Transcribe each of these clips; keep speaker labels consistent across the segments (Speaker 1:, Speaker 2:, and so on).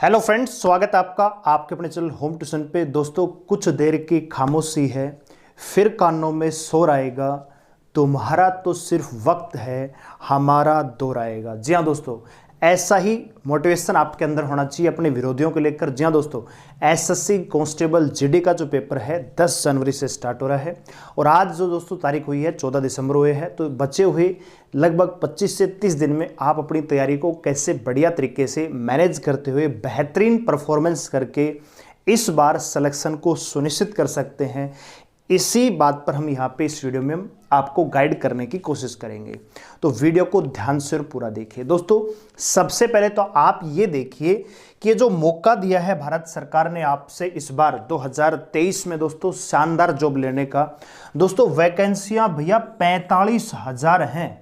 Speaker 1: Hello friends, स्वागत है आपका आपके अपने चैनल होम ट्यूशन पे। दोस्तों, कुछ देर की खामोशी है, फिर कानों में शोर आएगा। तुम्हारा तो सिर्फ वक्त है, हमारा दौर आएगा। जी हाँ दोस्तों, ऐसा ही मोटिवेशन आपके अंदर होना चाहिए अपने विरोधियों को लेकर। जी हाँ दोस्तों, एसएससी कांस्टेबल जीडी का जो पेपर है 10 जनवरी से स्टार्ट हो रहा है और आज जो दोस्तों तारीख हुई है 14 दिसंबर हुए है। तो बचे हुए लगभग 25 से 30 दिन में आप अपनी तैयारी को कैसे बढ़िया तरीके से मैनेज करते हुए बेहतरीन परफॉर्मेंस करके इस बार सिलेक्शन को सुनिश्चित कर सकते हैं, इसी बात पर हम यहाँ पे इस वीडियो में आपको गाइड करने की कोशिश करेंगे। तो वीडियो को ध्यान से और पूरा देखिए। दोस्तों, सबसे पहले तो आप ये देखिए कि ये जो मौका दिया है भारत सरकार ने आपसे इस बार 2023 में दोस्तों शानदार जॉब लेने का। दोस्तों, वैकेंसियां भैया 45,000 हैं।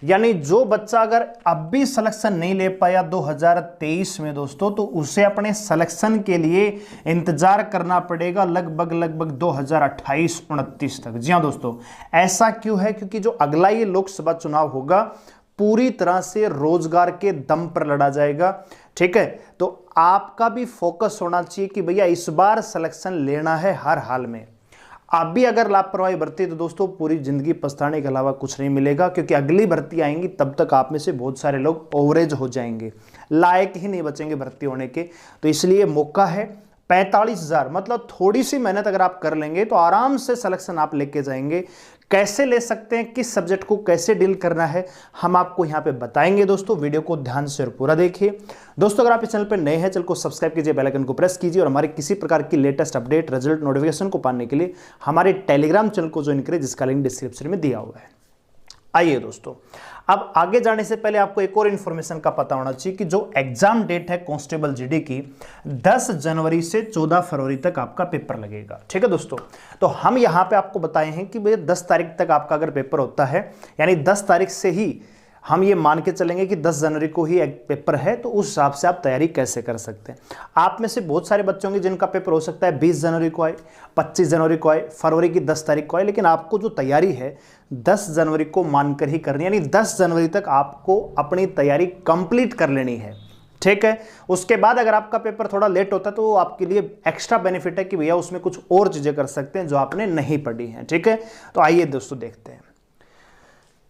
Speaker 1: यानी जो बच्चा अगर अब भी सिलेक्शन नहीं ले पाया 2023 में दोस्तों, तो उसे अपने सिलेक्शन के लिए इंतजार करना पड़ेगा लगभग 2028-29 तक। जी हाँ दोस्तों, ऐसा क्यों है? क्योंकि जो अगला ये लोकसभा चुनाव होगा पूरी तरह से रोजगार के दम पर लड़ा जाएगा। ठीक है, तो आपका भी फोकस होना चाहिए कि भैया इस बार सिलेक्शन लेना है हर हाल में। आप भी अगर लापरवाही बरती तो दोस्तों पूरी जिंदगी पछताने के अलावा कुछ नहीं मिलेगा, क्योंकि अगली भर्ती आएंगी तब तक आप में से बहुत सारे लोग ओवरेज हो जाएंगे, लायक ही नहीं बचेंगे भर्ती होने के। तो इसलिए मौका है 45,000, मतलब थोड़ी सी मेहनत अगर आप कर लेंगे तो आराम से सिलेक्शन आप लेके जाएंगे। कैसे ले सकते हैं, किस सब्जेक्ट को कैसे डील करना है, हम आपको यहाँ पे बताएंगे। दोस्तों, वीडियो को ध्यान से और पूरा देखिए। दोस्तों, अगर आप इस चैनल पर नए हैं, चैनल को सब्सक्राइब कीजिए, बेल आइकन को प्रेस कीजिए और हमारे किसी प्रकार की लेटेस्ट अपडेट रिजल्ट नोटिफिकेशन को पाने के लिए हमारे टेलीग्राम चैनल को ज्वाइन करें, जिसका लिंक डिस्क्रिप्शन में दिया हुआ है। आइए दोस्तों, अब आगे जाने से पहले आपको एक और इंफॉर्मेशन का पता होना चाहिए कि जो एग्जाम डेट है कांस्टेबल जीडी की 10 जनवरी से 14 फरवरी तक आपका पेपर लगेगा। ठीक है दोस्तों, तो हम यहां पे आपको बताए हैं कि भैया 10 तारीख तक आपका अगर पेपर होता है, यानी 10 तारीख से ही हम ये मान के चलेंगे कि 10 जनवरी को ही एक पेपर है, तो उस हिसाब से आप तैयारी कैसे कर सकते हैं। आप में से बहुत सारे बच्चे होंगे जिनका पेपर हो सकता है 20 जनवरी को आए, 25 जनवरी को आए, फरवरी की 10 तारीख को आए, लेकिन आपको जो तैयारी है 10 जनवरी को मानकर ही करनी है, यानी 10 जनवरी तक आपको अपनी तैयारी कंप्लीट कर लेनी है। ठीक है, उसके बाद अगर आपका पेपर थोड़ा लेट होता है तो आपके लिए एक्स्ट्रा बेनिफिट है कि भैया उसमें कुछ और चीजें कर सकते हैं जो आपने नहीं पढ़ी हैं। ठीक है, तो आइए दोस्तों देखते हैं।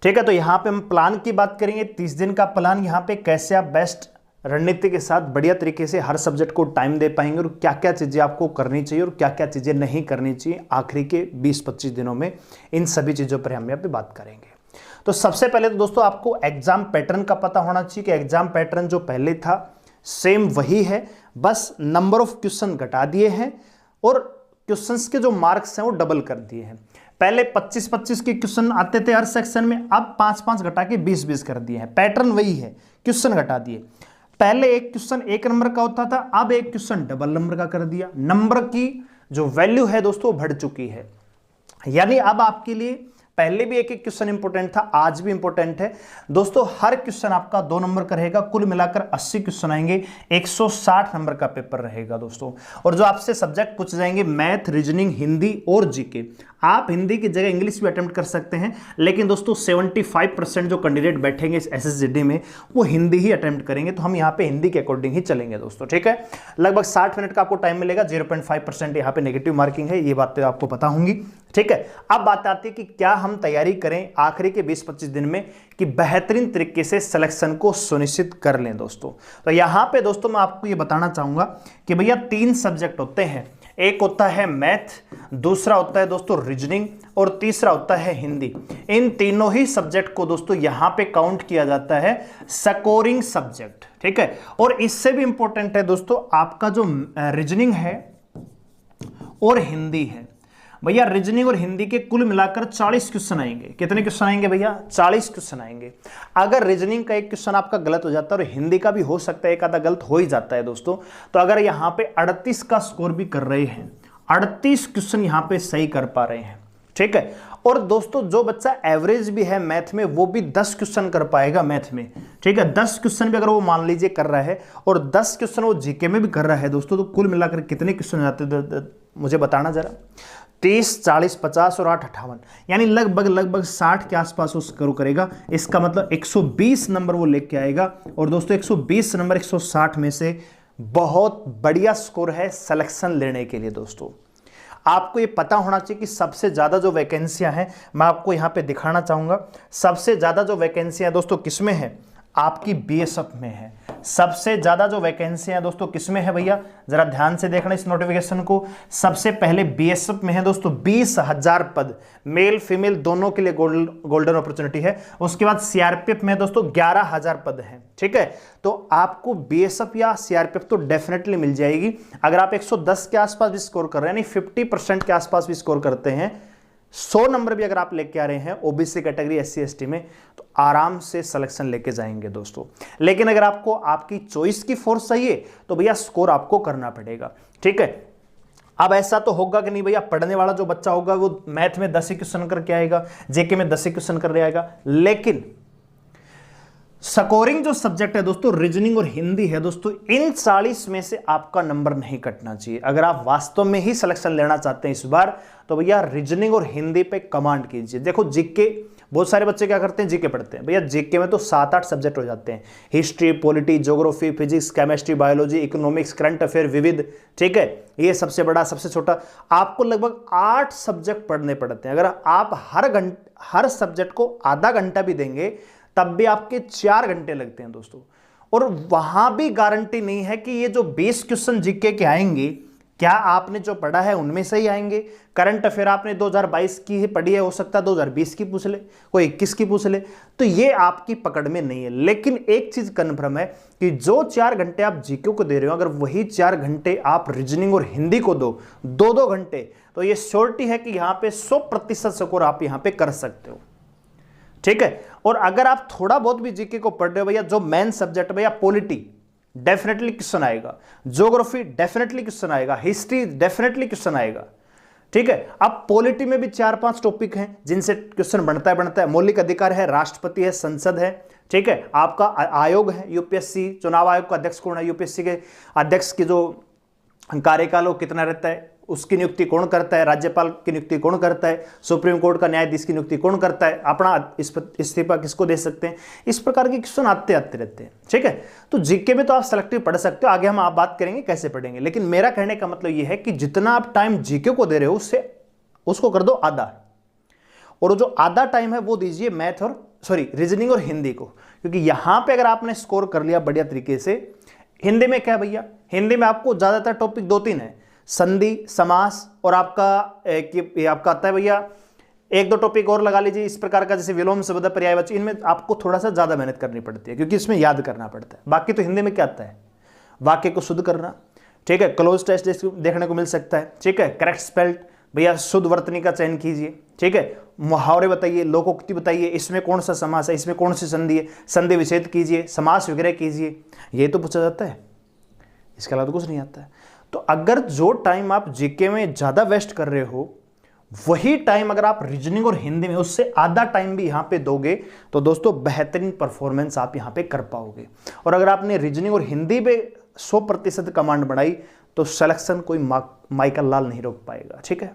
Speaker 1: ठीक है, तो यहाँ पे हम प्लान की बात करेंगे। 30 दिन का प्लान, यहाँ पे कैसे आप बेस्ट रणनीति के साथ बढ़िया तरीके से हर सब्जेक्ट को टाइम दे पाएंगे और क्या क्या चीज़ें आपको करनी चाहिए और क्या क्या चीज़ें नहीं करनी चाहिए आखिरी के 20-25 दिनों में, इन सभी चीज़ों पर हम यहाँ पे बात करेंगे। तो सबसे पहले तो दोस्तों आपको एग्जाम पैटर्न का पता होना चाहिए कि एग्जाम पैटर्न जो पहले था सेम वही है, बस नंबर ऑफ क्वेश्चन घटा दिए हैं और क्वेश्चंस के जो मार्क्स हैं वो डबल कर दिए हैं। पहले 25-25 के क्वेश्चन आते थे हर सेक्शन में, अब 5-5 घटा के 20-20 कर दिए हैं। पैटर्न वही है, क्वेश्चन घटा दिए। पहले एक क्वेश्चन 1 नंबर का होता था, अब एक क्वेश्चन डबल नंबर का कर दिया। नंबर की जो वैल्यू है दोस्तों बढ़ चुकी है, यानी अब आपके लिए पहले भी एक क्वेश्चन इंपॉर्टेंट था, आज भी इंपॉर्टेंट है दोस्तों। हर क्वेश्चन आपका 2 नंबर का रहेगा, कुल मिलाकर 80 क्वेश्चन आएंगे, 160 नंबर का पेपर रहेगा दोस्तों। और जो आपसे सब्जेक्ट पूछे जाएंगे मैथ, रीजनिंग, हिंदी और जीके। आप हिंदी की जगह इंग्लिश भी अटेम्प्ट कर सकते हैं, लेकिन दोस्तों 75% जो कैंडिडेट बैठेंगे इस एसएसजीडी में वो हिंदी ही अटेम्प्ट करेंगे, तो हम यहाँ पे हिंदी के अकॉर्डिंग ही चलेंगे दोस्तों। ठीक है, लगभग 60 मिनट का आपको टाइम मिलेगा। 0.5% यहाँ पे नेगेटिव मार्किंग है, ये बातें आपको पता होंगी। ठीक है, अब बात आती है कि क्या हम तैयारी करें आखिरी के 20-25 दिन में कि बेहतरीन तरीके से सिलेक्शन को सुनिश्चित कर लें दोस्तों। तो यहाँ पे दोस्तों मैं आपको ये बताना चाहूंगा कि भैया 3 सब्जेक्ट होते हैं, एक होता है मैथ, दूसरा होता है दोस्तों रीजनिंग और तीसरा होता है हिंदी। इन तीनों ही सब्जेक्ट को दोस्तों यहां पे काउंट किया जाता है स्कोरिंग सब्जेक्ट। ठीक है, और इससे भी इंपॉर्टेंट है दोस्तों आपका जो रीजनिंग है और हिंदी है। भैया रीजनिंग और हिंदी के कुल मिलाकर 40 क्वेश्चन आएंगे। कितने क्वेश्चन आएंगे भैया? 40 क्वेश्चन आएंगे। अगर रीजनिंग का एक क्वेश्चन आपका गलत हो जाता है और हिंदी का भी हो सकता है एक आधा गलत हो ही जाता है दोस्तों, तो अगर यहाँ पे 38 का स्कोर भी कर रहे हैं, 38 क्वेश्चन यहाँ पे सही कर पा रहे हैं। ठीक है, और दोस्तों जो बच्चा एवरेज भी है मैथ में वो भी 10 क्वेश्चन कर पाएगा मैथ में। ठीक है, 10 क्वेश्चन भी अगर वो मान लीजिए कर रहा है और 10 क्वेश्चन वो जीके में भी कर रहा है दोस्तों, तो कुल मिलाकर कितने क्वेश्चन जाते मुझे बताना जरा। 30, 40, 50 और 8, 58, यानी लगभग 60 के आसपास वो स्कोर करेगा। इसका मतलब 120 नंबर वो लेके आएगा। और दोस्तों 120 नंबर 160 में से बहुत बढ़िया स्कोर है सिलेक्शन लेने के लिए दोस्तों। आपको ये पता होना चाहिए कि सबसे ज़्यादा जो वैकेंसियां हैं, मैं आपको यहाँ पे दिखाना चाहूँगा, सबसे ज़्यादा जो वैकेंसियां दोस्तों किसमें है, आपकी बीएसएफ में है। सबसे ज़्यादा जो वैकेंसियां दोस्तों किसमें है भैया, जरा ध्यान से देखना इस नोटिफिकेशन को। सबसे पहले बीएसएफ में है दोस्तों 20,000 पद, मेल फीमेल दोनों के लिए गोल्डन अपॉर्चुनिटी है। उसके बाद सीआरपीएफ में दोस्तों 11,000 पद हैं, ठीक है। तो आपको बीएसएफ या सीआरपीएफ तो डेफिनेटली मिल जाएगी। अगर आप 110 के आसपास भी स्कोर कर रहे हैं, यानी 50% के आसपास भी स्कोर करते हैं, 100 नंबर भी अगर आप लेके आ रहे हैं ओबीसी कैटेगरी एससी एसटी में, तो आराम से सिलेक्शन लेके जाएंगे दोस्तों। लेकिन अगर आपको आपकी चॉइस की फोर्स चाहिए तो भैया स्कोर आपको करना पड़ेगा, ठीक है। अब ऐसा तो होगा कि नहीं भैया, पढ़ने वाला जो बच्चा होगा वो मैथ में 10 ही क्वेश्चन करके आएगा, जेके में 10 ही क्वेश्चन कर आएगा, लेकिन स्कोरिंग जो सब्जेक्ट है दोस्तों, रीजनिंग और हिंदी है दोस्तों, इन 40 में से आपका नंबर नहीं कटना चाहिए। अगर आप वास्तव में ही सिलेक्शन लेना चाहते हैं इस बार, तो भैया रीजनिंग और हिंदी पे कमांड कीजिए। देखो जीके, बहुत सारे बच्चे क्या करते हैं, जीके पढ़ते हैं, भैया जीके में तो 7-8 सब्जेक्ट हो जाते हैं, history, polity, geography, physics, chemistry, biology, economics, current affair, विविध, ठीक है। ये सबसे बड़ा सबसे छोटा, आपको लगभग 8 सब्जेक्ट पढ़ने पड़ते हैं। अगर आप हर सब्जेक्ट को आधा घंटा भी देंगे तब भी आपके 4 घंटे लगते हैं दोस्तों। और वहां भी गारंटी नहीं है कि ये जो 20 क्वेश्चन जीके के आएंगे, क्या आपने जो पढ़ा है उनमें से ही आएंगे। करंट अफेयर आपने 2022 की ही पढ़ी है, हो सकता है 2020 की पूछ ले, कोई 21 की पूछ ले, तो ये आपकी पकड़ में नहीं है। लेकिन एक चीज कन्फर्म है कि जो 4 घंटे आप जीके को दे रहे हो, अगर वही 4 घंटे आप रीजनिंग और हिंदी को दो, 2-2 घंटे, तो ये श्योरिटी है कि यहां पे 100% स्कोर आप यहां पे कर सकते हो, ठीक है। और अगर आप थोड़ा बहुत भी जीके को पढ़ रहे हो भैया, जो मेन सब्जेक्ट भैया, पॉलिटी डेफिनेटली क्वेश्चन आएगा, ज्योग्राफी डेफिनेटली क्वेश्चन आएगा, हिस्ट्री डेफिनेटली क्वेश्चन आएगा, ठीक है। अब पॉलिटी में भी 4-5 टॉपिक हैं जिनसे क्वेश्चन बनता है। मौलिक अधिकार है, राष्ट्रपति है, संसद है, ठीक है। आपका आयोग है, यूपीएससी चुनाव आयोग का अध्यक्ष कौन है, यूपीएससी के अध्यक्ष की जो कार्यकाल वो कितना रहता है, उसकी नियुक्ति कौन करता है, राज्यपाल की नियुक्ति कौन करता है, सुप्रीम कोर्ट का न्यायाधीश की नियुक्ति कौन करता है, अपना इस्तीफा किसको दे सकते हैं। इस प्रकार के क्वेश्चन आते रहते हैं, ठीक है। तो जीके में तो आप सेलेक्टिव पढ़ सकते हो, आगे हम आप बात करेंगे कैसे पढ़ेंगे। लेकिन मेरा कहने का मतलब यह है कि जितना आप टाइम जीके को दे रहे हो उसको कर दो आधा, और जो आधा टाइम है वो दीजिए मैथ और रीजनिंग और हिंदी को। क्योंकि यहां पर अगर आपने स्कोर कर लिया बढ़िया तरीके से, हिंदी में क्या भैया, हिंदी में आपको ज्यादातर टॉपिक 2-3 है, संधि, समास, और आपका आता है भैया 1-2 टॉपिक और लगा लीजिए इस प्रकार का, जैसे विलोम, शब्द, पर्यायवाची। इनमें आपको थोड़ा सा ज्यादा मेहनत करनी पड़ती है क्योंकि इसमें याद करना पड़ता है। बाकी तो हिंदी में क्या आता है, वाक्य को शुद्ध करना, ठीक है, क्लोज टेस्ट देखने को मिल सकता है, ठीक है, करेक्ट स्पेल्ड, भैया शुद्ध वर्तनी का चयन कीजिए, ठीक है, मुहावरे बताइए, लोकोक्ति बताइए, इसमें कौन सा समास है, इसमें कौन सी संधि है, संधि विच्छेद कीजिए, समास विग्रह कीजिए, ये तो पूछा जाता है, इसके अलावा तो कुछ नहीं आता है। तो अगर जो टाइम आप जीके में ज्यादा वेस्ट कर रहे हो, वही टाइम अगर आप रीजनिंग और हिंदी में उससे आधा टाइम भी यहां पे दोगे, तो दोस्तों बेहतरीन परफॉर्मेंस आप यहां पे कर पाओगे। और अगर आपने रीजनिंग और हिंदी पे 100% कमांड बढ़ाई, तो सिलेक्शन कोई माइकल लाल नहीं रोक पाएगा, ठीक है,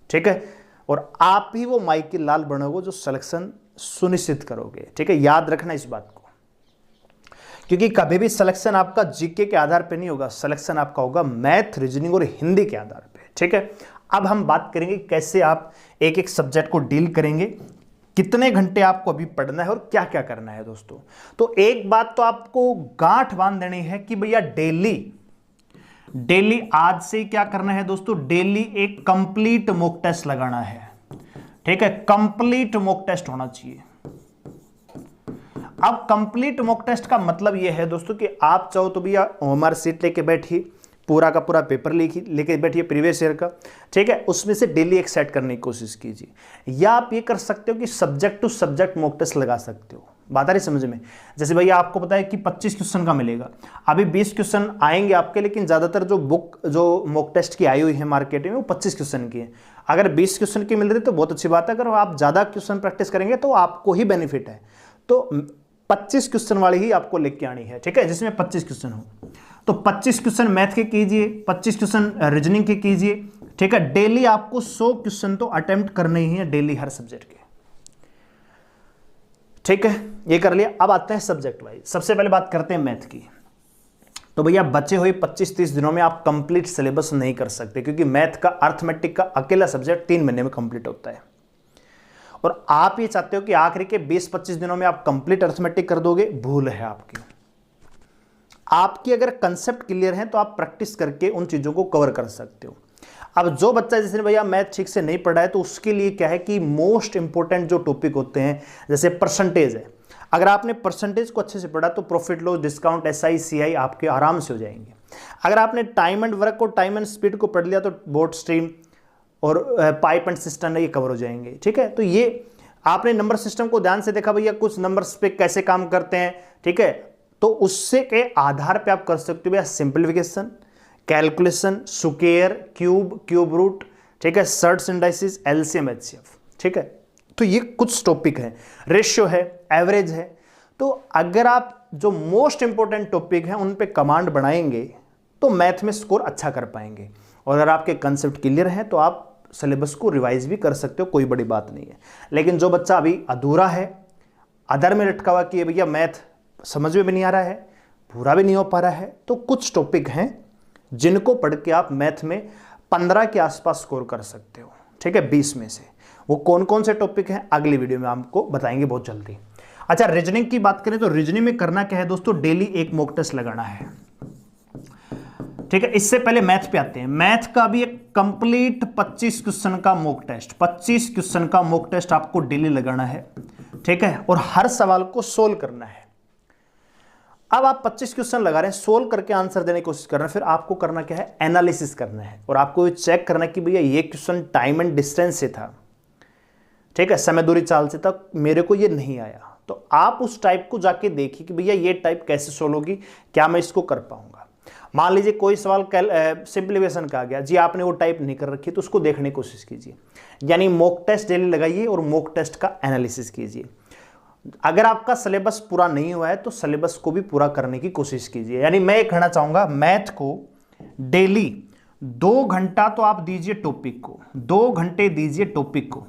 Speaker 1: ठीक है। और आप ही वो माइकल लाल बनोगे जो सिलेक्शन सुनिश्चित करोगे, ठीक है। याद रखना इस बात को, क्योंकि कभी भी सिलेक्शन आपका जीके के आधार पे नहीं होगा, सिलेक्शन आपका होगा मैथ, रीजनिंग और हिंदी के आधार पे, ठीक है। अब हम बात करेंगे कैसे आप एक एक सब्जेक्ट को डील करेंगे, कितने घंटे आपको अभी पढ़ना है और क्या क्या करना है दोस्तों। तो एक बात तो आपको गांठ बांध देनी है कि भैया डेली आज से क्या करना है दोस्तों, डेली एक कंप्लीट मॉक टेस्ट लगाना है, ठीक है। कंप्लीट मॉक टेस्ट होना चाहिए। अब कंप्लीट मॉक टेस्ट का मतलब यह है दोस्तों कि आप चाहो तो भैया ओएमआर शीट लेके बैठिए, पूरा का पूरा पेपर लेके बैठिए प्रीवियस ईयर का, ठीक है, उसमें से डेली एक सेट करने की कोशिश कीजिए। या आप ये कर सकते हो कि subject to subject mock test लगा सकते हो। बात आ रही समझ में, जैसे भैया आपको पता है कि 25 क्वेश्चन का मिलेगा, अभी 20 क्वेश्चन आएंगे आपके, लेकिन ज्यादातर जो मॉक टेस्ट की आई हुई है मार्केट में वो 25 क्वेश्चन की है। अगर 20 क्वेश्चन की मिल रही है तो बहुत अच्छी बात है, अगर आप ज्यादा क्वेश्चन प्रैक्टिस करेंगे तो आपको ही बेनिफिट है। तो 25 क्वेश्चन वाली ही आपको लेके आनी है, ठीक है, जिसमें 25 क्वेश्चन हो। तो 25 क्वेश्चन मैथ के कीजिए, 25 क्वेश्चन रीजनिंग के कीजिए, ठीक है। डेली आपको 100 क्वेश्चन तो अटेम्प्ट करने ही है डेली हर सब्जेक्ट के, ठीक है, ये कर लिया। अब आते हैं सब्जेक्ट वाइज। सबसे पहले बात करते हैं मैथ की। तो भैया बचे हुए 25-30 दिनों में आप कंप्लीट सिलेबस नहीं कर सकते, क्योंकि मैथ का अर्थमेटिक का अकेला सब्जेक्ट 3 महीने में कंप्लीट होता है। और आप ये चाहते हो कि आखिरी के 20-25 दिनों में आप कंप्लीट अर्थमेटिक कर दोगे, भूल है आपकी अगर कंसेप्ट क्लियर है तो आप प्रैक्टिस करके उन चीजों को कवर कर सकते हो। अब जो बच्चा जिसने भैया मैथ ठीक से नहीं पढ़ा है, तो उसके लिए क्या है कि मोस्ट इंपोर्टेंट जो टॉपिक होते हैं, जैसे परसेंटेज है, अगर आपने परसेंटेज को अच्छे से पढ़ा तो profit loss, discount, SI, CI आपके आराम से हो जाएंगे। अगर आपने टाइम एंड वर्क और टाइम एंड स्पीड को पढ़ लिया तो बोट स्ट्रीम और पाइप एंड सिस्टम ये कवर हो जाएंगे। ठीक है, तो ये आपने नंबर सिस्टम को ध्यान से देखा भैया, कुछ नंबर्स पे कैसे काम करते हैं। ठीक है, तो उससे के आधार पे आप कर सकते हो भैया simplification, calculation, square, cube root, ठीक है, सर्ट्स इंडाइसिस, एलसीएम, एचसीएफ। ठीक है, तो ये कुछ टॉपिक है, रेशियो है, एवरेज है। तो अगर आप जो मोस्ट इंपोर्टेंट टॉपिक है उन पे कमांड बनाएंगे तो मैथ में स्कोर अच्छा कर पाएंगे। और अगर आपके कंसेप्ट क्लियर है तो आप सिलेबस को रिवाइज भी कर सकते हो, कोई बड़ी बात नहीं है। लेकिन जो बच्चा अभी अधूरा है, अदर में लटका हुआ कि भैया मैथ समझ में भी नहीं आ रहा है, पूरा भी नहीं हो पा रहा है, तो कुछ टॉपिक हैं जिनको पढ़ के आप मैथ में 15 के आसपास स्कोर कर सकते हो। ठीक है, 20 में से वो कौन कौन से टॉपिक हैं अगली वीडियो में आपको बताएंगे बहुत जल्दी। अच्छा, रीजनिंग की बात करें तो रीजनिंग में करना क्या है दोस्तों, डेली एक मॉक टेस्ट लगाना है। ठीक है, इससे पहले मैथ पे आते हैं। मैथ का भी एक कंप्लीट 25 क्वेश्चन का मॉक टेस्ट, 25 क्वेश्चन का मॉक टेस्ट आपको डेली लगाना है। ठीक है, और हर सवाल को सोल्व करना है। अब आप 25 क्वेश्चन लगा रहे हैं, सोल्व करके आंसर देने की कोशिश कर रहे हैं, फिर आपको करना क्या है, एनालिसिस करना है। और आपको ये चेक करना है कि भैया ये क्वेश्चन टाइम एंड डिस्टेंस से था, ठीक है, समय दूरी चाल से था, मेरे को ये नहीं आया, तो आप उस टाइप को जाके देखिए कि भैया ये टाइप कैसे सोल्व होगी, क्या मैं इसको कर पाऊंगा। मान लीजिए कोई सवाल सिंप्लीफिकेशन का आ गया जी, आपने वो टाइप नहीं कर रखी, तो उसको देखने की कोशिश कीजिए। यानी मॉक टेस्ट डेली लगाइए और मॉक टेस्ट का एनालिसिस कीजिए। अगर आपका सिलेबस पूरा नहीं हुआ है तो सिलेबस को भी पूरा करने की कोशिश कीजिए। यानी मैं ये कहना चाहूंगा, मैथ को डेली 2 घंटा तो आप दीजिए टॉपिक को, 2 घंटे दीजिए टॉपिक को,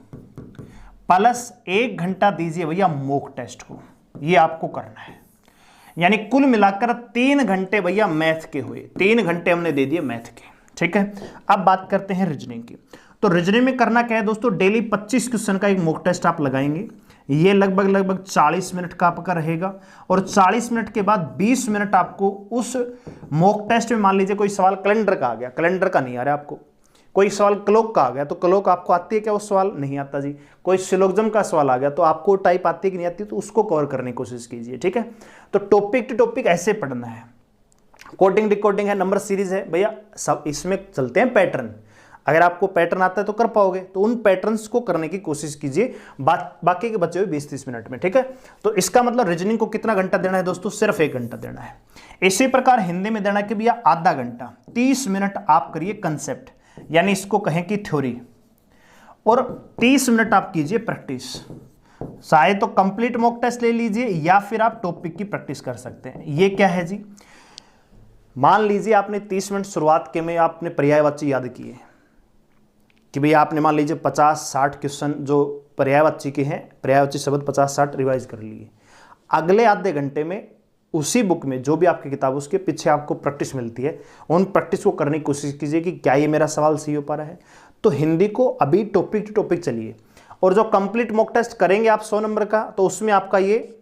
Speaker 1: प्लस 1 घंटा दीजिए भैया मॉक टेस्ट को। ये आपको करना है, यानी कुल मिलाकर 3 घंटे भैया मैथ के हुए, 3 घंटे हमने दे दिए मैथ के। ठीक है, अब बात करते हैं रीजनिंग की। तो रीजनिंग में करना क्या है दोस्तों, डेली 25 क्वेश्चन का एक मॉक टेस्ट आप लगाएंगे। ये लगभग 40 मिनट का आपका रहेगा, और 40 मिनट के बाद 20 मिनट आपको उस मॉक टेस्ट में, मान लीजिए कोई सवाल कैलेंडर का आ गया, कैलेंडर का नहीं आ रहा आपको, कोई सवाल क्लॉक का आ गया, तो क्लॉक आपको आती है क्या, वो सवाल नहीं आता जी। कोई सिलोग्जम का सवाल आ गया तो आपको टाइप आती है कि नहीं आती, तो उसको कवर करने की कोशिश कीजिए। ठीक है, तो टॉपिक टू टॉपिक ऐसे पढ़ना है। कोडिंग डिकोडिंग है, नंबर सीरीज है भैया, सब इसमें चलते हैं पैटर्न। अगर आपको पैटर्न आता है तो कर पाओगे, तो उन पैटर्न्स को करने की कोशिश कीजिए बाकी के बचे हुए 20-30 मिनट में। ठीक है, तो इसका मतलब रीजनिंग को कितना घंटा देना है दोस्तों, सिर्फ 1 घंटा देना है। इसी प्रकार हिंदी में देना है कि भैया आधा घंटा, 30 मिनट आप करिए कंसेप्ट, यानी इसको कहें कि थ्योरी, और 30 मिनट आप कीजिए प्रैक्टिस। चाहे तो कंप्लीट मॉक टेस्ट ले लीजिए या फिर आप टॉपिक की प्रैक्टिस कर सकते हैं। ये क्या है जी, मान लीजिए आपने 30 मिनट शुरुआत के में आपने पर्यायवाची याद किए कि भैया आपने मान लीजिए 50-60 क्वेश्चन जो पर्यायवाची के हैं, पर्यायवाची शब्द 50-60 रिवाइज कर लिए। अगले आधे घंटे में उसी बुक में जो भी आपकी किताब उसके पीछे आपको प्रैक्टिस मिलती है, उन प्रैक्टिस को करने की कोशिश कीजिए कि क्या ये मेरा सवाल सही हो पा रहा है। तो हिंदी को अभी टॉपिक टू टॉपिक चलिए, और जो कंप्लीट मॉक टेस्ट करेंगे आप 100 नंबर का, तो उसमें आपका ये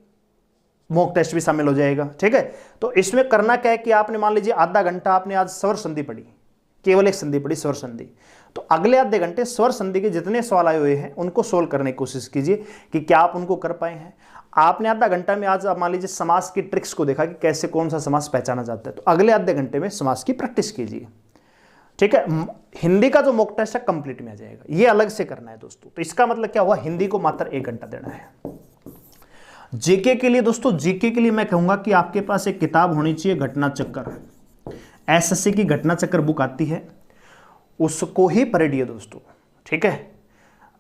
Speaker 1: मॉक टेस्ट भी शामिल हो जाएगा। ठीक है, तो इसमें करना क्या है कि आपने मान लीजिए आधा घंटा आपने आज स्वर संधि पढ़ी, केवल एक संधि पढ़ी, स्वर संधि, तो अगले आधे घंटे स्वर संधि के जितने सवाल आए हुए हैं उनको सोल्व करने की कोशिश कीजिए कि क्या आप उनको कर पाए हैं। आपने आधा घंटा में आज मान लीजिए समास की ट्रिक्स को देखा कि कैसे कौन सा समास पहचाना जाता है, तो अगले आधे घंटे में समास की प्रैक्टिस कीजिए। ठीक है, हिंदी का जो मॉक टेस्ट है कंप्लीट में आ जाएगा, ये अलग से करना है दोस्तों। तो इसका मतलब क्या हुआ, हिंदी को मात्र 1 घंटा देना है। जीके के लिए दोस्तों, जीके के लिए मैं कहूंगा कि आपके पास एक किताब होनी चाहिए, घटना चक्कर, एसएससी की घटना चक्कर बुक आती है, उसको ही पढ़िए दोस्तों। ठीक है,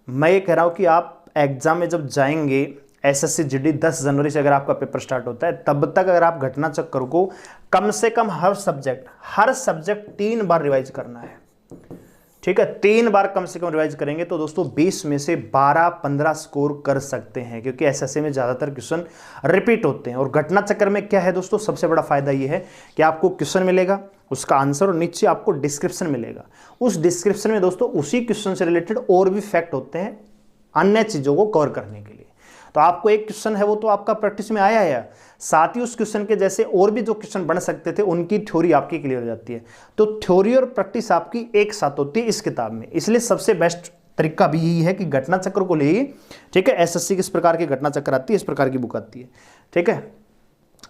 Speaker 1: मैं ये कह रहा हूं कि आप एग्जाम में जब जाएंगे, एसएससी जीडी 10 जनवरी से अगर आपका पेपर स्टार्ट होता है, तब तक अगर आप घटना चक्कर को कम से कम हर सब्जेक्ट 3 बार रिवाइज करना है। ठीक है, 3 बार कम से कम रिवाइज करेंगे तो दोस्तों 20 में से 12-15 स्कोर कर सकते हैं, क्योंकि एसएससी में ज़्यादातर क्वेश्चन रिपीट होते हैं। और घटना चक्र में क्या है दोस्तों, सबसे बड़ा फायदा ये है कि आपको क्वेश्चन मिलेगा, उसका आंसर, और नीचे आपको डिस्क्रिप्शन मिलेगा। उस डिस्क्रिप्शन में दोस्तों उसी क्वेश्चन से रिलेटेड और भी फैक्ट होते हैं अन्य चीज़ों को कवर करने के लिए। तो आपको एक क्वेश्चन है वो तो आपका प्रैक्टिस में आया है, साथ ही उस क्वेश्चन के जैसे और भी जो क्वेश्चन बन सकते थे उनकी थ्योरी आपकी क्लियर हो जाती है। तो थ्योरी और प्रैक्टिस आपकी एक साथ होती है इस किताब में, इसलिए सबसे बेस्ट तरीका भी यही है कि घटना चक्र को ले, ठीक है। एसएससी किस प्रकार की घटना चक्र आती है, इस प्रकार की बुक आती है, ठीक है।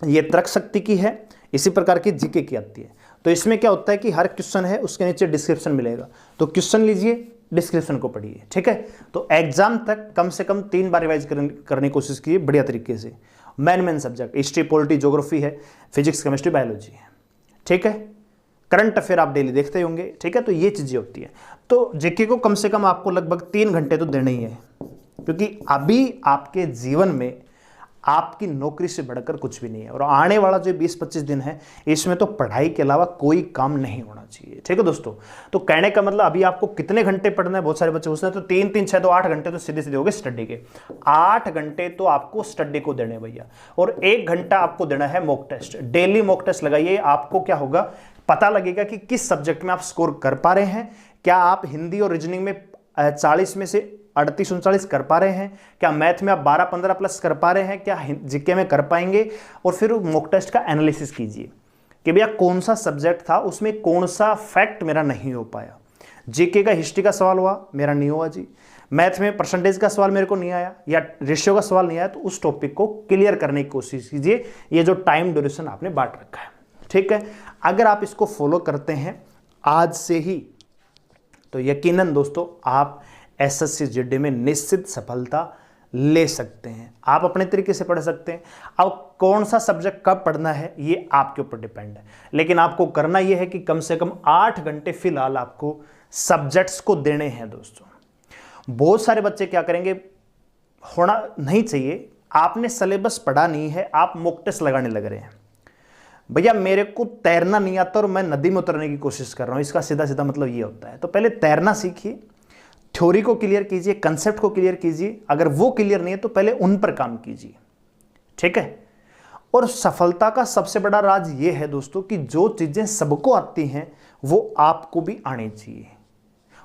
Speaker 1: ये तर्क शक्ति की है, इसी प्रकार की जीके की आती है। तो इसमें क्या होता है कि हर क्वेश्चन है उसके नीचे डिस्क्रिप्शन मिलेगा, तो क्वेश्चन लीजिए, डिस्क्रिप्शन को पढ़िए, ठीक है। तो एग्जाम तक कम से कम 3 बार रिवाइज करने की कोशिश कीजिए बढ़िया तरीके से। Main subject history, polity, geography है, फिजिक्स, केमिस्ट्री, बायोलॉजी है, ठीक है। करंट अफेयर आप डेली देखते होंगे, ठीक है। तो ये चीज़ें होती है। तो जीके को कम से कम आपको लगभग 3 घंटे तो देने ही है, क्योंकि अभी आपके जीवन में आपकी नौकरी से बढ़कर कुछ भी नहीं है, और आने वाला जो 20-25 दिन है इसमें तो पढ़ाई के अलावा कोई काम नहीं होना चाहिए, ठीक है दोस्तों। तो कहने का मतलब अभी आपको कितने घंटे पढ़ना है, बहुत सारे बच्चे पूछते हैं, तो 3-3, 6 तो 8 घंटे तो सीधे सीधे हो गए स्टडी के। 8 घंटे तो आपको स्टडी को देने भैया, और 1 घंटा आपको देना है mock test. Daily mock test लगाइए, आपको क्या होगा, पता लगेगा कि किस सब्जेक्ट में आप स्कोर कर पा रहे हैं। क्या आप हिंदी और रीजनिंग में 40 में से 38-39 कर पा रहे हैं, क्या मैथ में आप 12-15 प्लस कर पा रहे हैं, क्या जीके में कर पाएंगे। और फिर मॉक टेस्ट का एनालिसिस कीजिए कि भैया कौन सा सब्जेक्ट था, उसमें कौन सा फैक्ट मेरा नहीं हो पाया। जीके का हिस्ट्री का सवाल हुआ, मेरा नहीं हुआ जी। मैथ में परसेंटेज का सवाल मेरे को नहीं आया, या रेशियो का सवाल नहीं आया, तो उस टॉपिक को क्लियर करने की कोशिश कीजिए। ये जो टाइम ड्यूरेशन आपने बांट रखा है, ठीक है, अगर आप इसको फॉलो करते हैं आज से ही, तो यकीनन दोस्तों आप एसएससी जीडी में निश्चित सफलता ले सकते हैं। आप अपने तरीके से पढ़ सकते हैं। अब कौन सा सब्जेक्ट कब पढ़ना है ये आपके ऊपर डिपेंड है, लेकिन आपको करना यह है कि कम से कम 8 घंटे फिलहाल आपको सब्जेक्ट्स को देने हैं दोस्तों। बहुत सारे बच्चे क्या करेंगे, होना नहीं चाहिए, आपने सिलेबस पढ़ा नहीं है, आप मॉक टेस्ट लगाने लग रहे हैं। भैया मेरे को तैरना नहीं आता और मैं नदी में उतरने की कोशिश कर रहा हूं, इसका सीधा सीधा मतलब ये होता है। तो पहले तैरना सीखिए, थ्योरी को क्लियर कीजिए, कंसेप्ट को क्लियर कीजिए। अगर वो क्लियर नहीं है तो पहले उन पर काम कीजिए, ठीक है। और सफलता का सबसे बड़ा राज ये है दोस्तों कि जो चीजें सबको आती हैं वो आपको भी आनी चाहिए,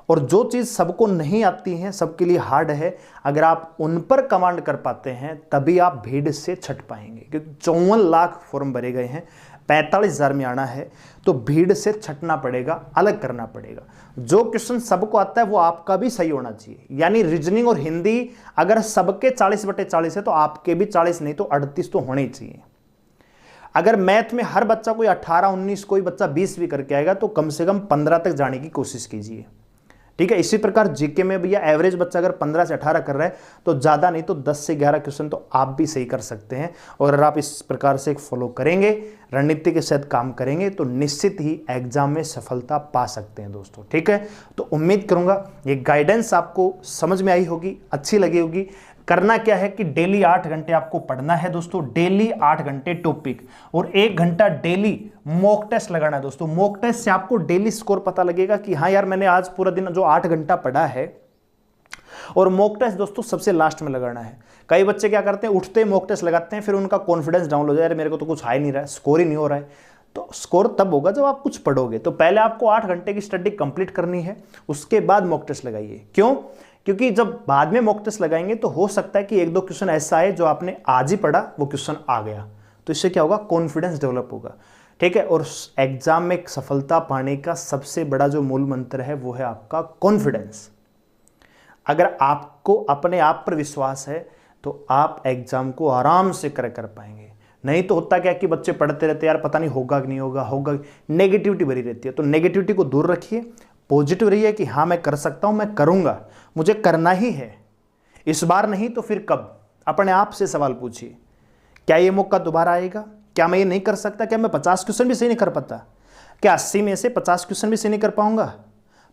Speaker 1: और जो चीज सबको नहीं आती है, सबके लिए हार्ड है, अगर आप उन पर कमांड कर पाते हैं तभी आप भीड़ से छट पाएंगे। क्योंकि 54 लाख फॉर्म भरे गए हैं, 45,000 में आना है, तो भीड़ से छटना पड़ेगा, अलग करना पड़ेगा। जो क्वेश्चन सबको आता है वो आपका भी सही होना चाहिए। यानी रीजनिंग और हिंदी अगर सबके 40/40 है तो आपके भी 40 नहीं तो 38 तो होने ही चाहिए। अगर मैथ में हर बच्चा कोई 18-19, कोई बच्चा 20 भी करके आएगा तो कम से कम 15 तक जाने की कोशिश कीजिए, ठीक है। इसी प्रकार जीके में भैया एवरेज बच्चा अगर 15 से 18 कर रहा है तो ज़्यादा नहीं तो 10 से 11 क्वेश्चन तो आप भी सही कर सकते हैं। और अगर आप इस प्रकार से फॉलो करेंगे, रणनीति के साथ काम करेंगे, तो निश्चित ही एग्जाम में सफलता पा सकते हैं दोस्तों, ठीक है। तो उम्मीद करूंगा ये गाइडेंस आपको समझ में आई होगी, अच्छी लगी होगी। करना क्या है कि डेली 8 घंटे आपको पढ़ना है दोस्तों, डेली 8 घंटे टॉपिक, और 1 घंटा डेली मॉक टेस्ट लगाना है दोस्तों। मॉक टेस्ट से आपको डेली स्कोर पता लगेगा कि हाँ यार मैंने आज पूरा दिन जो 8 घंटा पढ़ा है। और मॉक टेस्ट दोस्तों सबसे लास्ट में लगाना है। कई बच्चे क्या करते हैं, उठते ही मॉक टेस्ट लगाते हैं, फिर उनका कॉन्फिडेंस डाउन हो जाए, मेरे को तो कुछ आ ही नहीं रहा है, स्कोर ही नहीं हो रहा है। तो स्कोर तब होगा जब आप कुछ पढ़ोगे। तो पहले आपको 8 घंटे की स्टडी कंप्लीट करनी है, उसके बाद मॉक टेस्ट लगाइए। क्यों? क्योंकि जब बाद में मॉक टेस्ट लगाएंगे तो हो सकता है कि 1-2 क्वेश्चन ऐसा आए जो आपने आज ही पढ़ा वो क्वेश्चन आ गया, तो इससे क्या होगा, कॉन्फिडेंस डेवलप होगा, ठीक है। और एग्जाम में सफलता पाने का सबसे बड़ा जो मूल मंत्र है वो है आपका कॉन्फिडेंस। अगर आपको अपने आप पर विश्वास है तो आप एग्जाम को आराम से कर पाएंगे। नहीं तो होता क्या कि बच्चे पढ़ते रहते यार पता नहीं होगा कि नहीं होगा, नेगेटिविटी भरी रहती है। तो नेगेटिविटी को दूर रखिए, पॉजिटिव रहिए कि हाँ मैं कर सकता हूं, मैं करूंगा, मुझे करना ही है, इस बार नहीं तो फिर कब। अपने आप से सवाल पूछिए, क्या ये मौका दोबारा आएगा? क्या मैं ये नहीं कर सकता? क्या मैं 50 क्वेश्चन भी सही नहीं कर पाता? क्या 80 में से 50 क्वेश्चन भी सही नहीं कर पाऊंगा?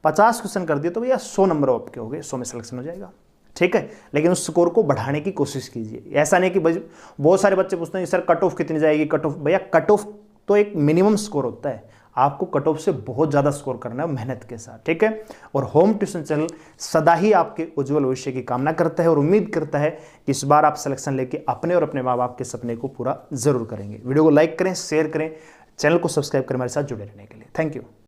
Speaker 1: 50 क्वेश्चन कर दिए तो भैया 100 नंबर आपके हो गए, 100 में सिलेक्शन हो जाएगा, ठीक है। लेकिन उस स्कोर को बढ़ाने की कोशिश कीजिए। ऐसा नहीं कि बहुत सारे बच्चे पूछते हैं सर कट ऑफ कितनी जाएगी, कट ऑफ, भैया कट ऑफ तो एक मिनिमम स्कोर होता है। आपको कट ऑफ से बहुत ज़्यादा स्कोर करना है मेहनत के साथ, ठीक है। और होम ट्यूशन चैनल सदा ही आपके उज्जवल भविष्य की कामना करता है और उम्मीद करता है कि इस बार आप सिलेक्शन लेके अपने और अपने माँ बाप के सपने को पूरा जरूर करेंगे। वीडियो को लाइक करें, शेयर करें, चैनल को सब्सक्राइब करें हमारे साथ जुड़े रहने के लिए। Thank you.